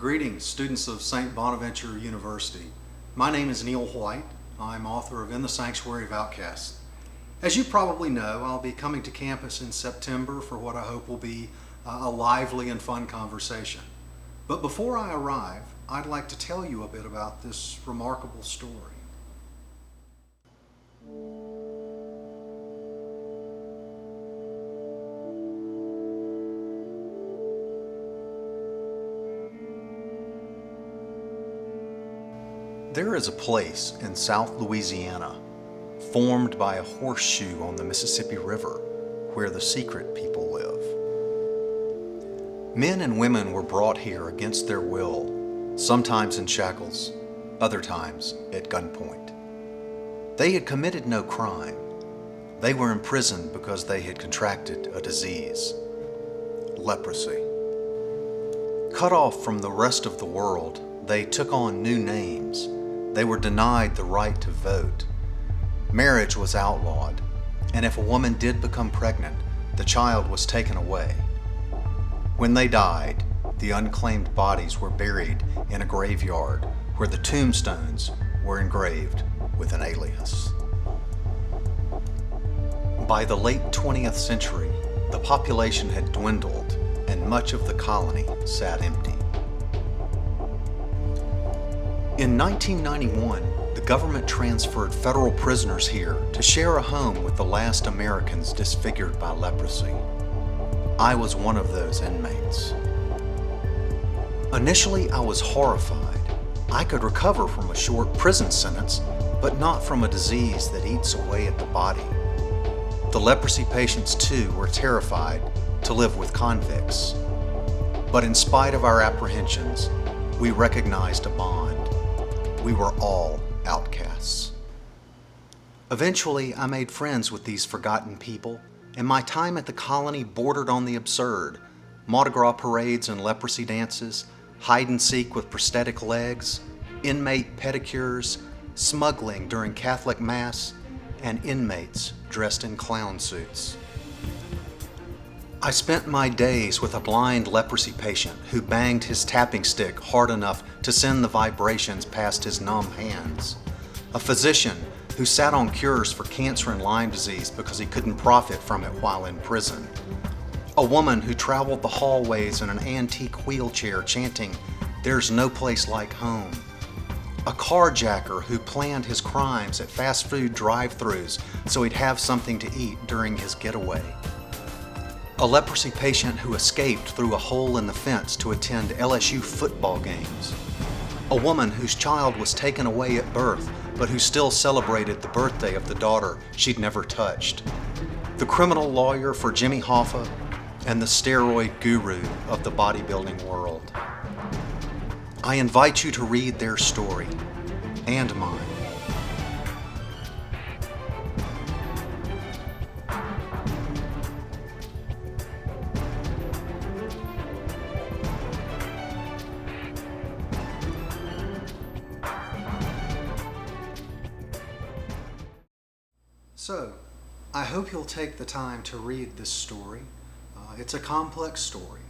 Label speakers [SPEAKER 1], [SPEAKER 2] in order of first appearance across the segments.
[SPEAKER 1] Greetings, students of St. Bonaventure University. My name is Neil White. I'm author of In the Sanctuary of Outcasts. As you probably know, I'll be coming to campus in September for what I hope will be a lively and fun conversation. But before I arrive, I'd like to tell you a bit about this remarkable story. There is a place in South Louisiana, formed by a horseshoe on the Mississippi River, where the secret people live. Men and women were brought here against their will, sometimes in shackles, other times at gunpoint. They had committed no crime. They were imprisoned because they had contracted a disease, leprosy. Cut off from the rest of the world, they took on new names. They were denied the right to vote. Marriage was outlawed, and if a woman did become pregnant, the child was taken away. When they died, the unclaimed bodies were buried in a graveyard where the tombstones were engraved with an alias. By the late 20th century, the population had dwindled and much of the colony sat empty. In 1991, the government transferred federal prisoners here to share a home with the last Americans disfigured by leprosy. I was one of those inmates. Initially, I was horrified. I could recover from a short prison sentence, but not from a disease that eats away at the body. The leprosy patients, too, were terrified to live with convicts. But in spite of our apprehensions, we recognized a bond. We were all outcasts. Eventually, I made friends with these forgotten people, and my time at the colony bordered on the absurd. Mardi Gras parades and leprosy dances, hide and seek with prosthetic legs, inmate pedicures, smuggling during Catholic Mass, and inmates dressed in clown suits. I spent my days with a blind leprosy patient who banged his tapping stick hard enough to send the vibrations past his numb hands. A physician who sat on cures for cancer and Lyme disease because he couldn't profit from it while in prison. A woman who traveled the hallways in an antique wheelchair chanting, "There's no place like home." A carjacker who planned his crimes at fast food drive-thrus so he'd have something to eat during his getaway. A leprosy patient who escaped through a hole in the fence to attend LSU football games. A woman whose child was taken away at birth, but who still celebrated the birthday of the daughter she'd never touched. The criminal lawyer for Jimmy Hoffa, and the steroid guru of the bodybuilding world. I invite you to read their story, and mine. So, I hope you'll take the time to read this story. It's a complex story.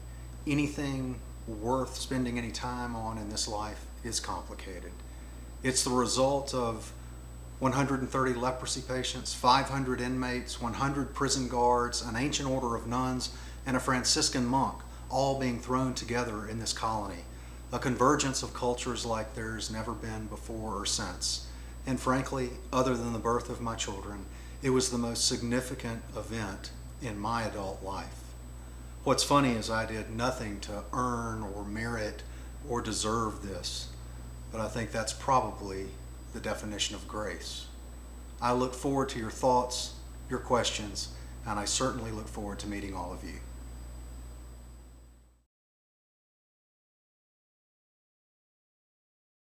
[SPEAKER 1] Anything worth spending any time on in this life is complicated. It's the result of 130 leprosy patients, 500 inmates, 100 prison guards, an ancient order of nuns, and a Franciscan monk, all being thrown together in this colony. A convergence of cultures like there's never been before or since. And frankly, other than the birth of my children, it was the most significant event in my adult life. What's funny is I did nothing to earn or merit or deserve this, but I think that's probably the definition of grace. I look forward to your thoughts, your questions, and I certainly look forward to meeting all of you.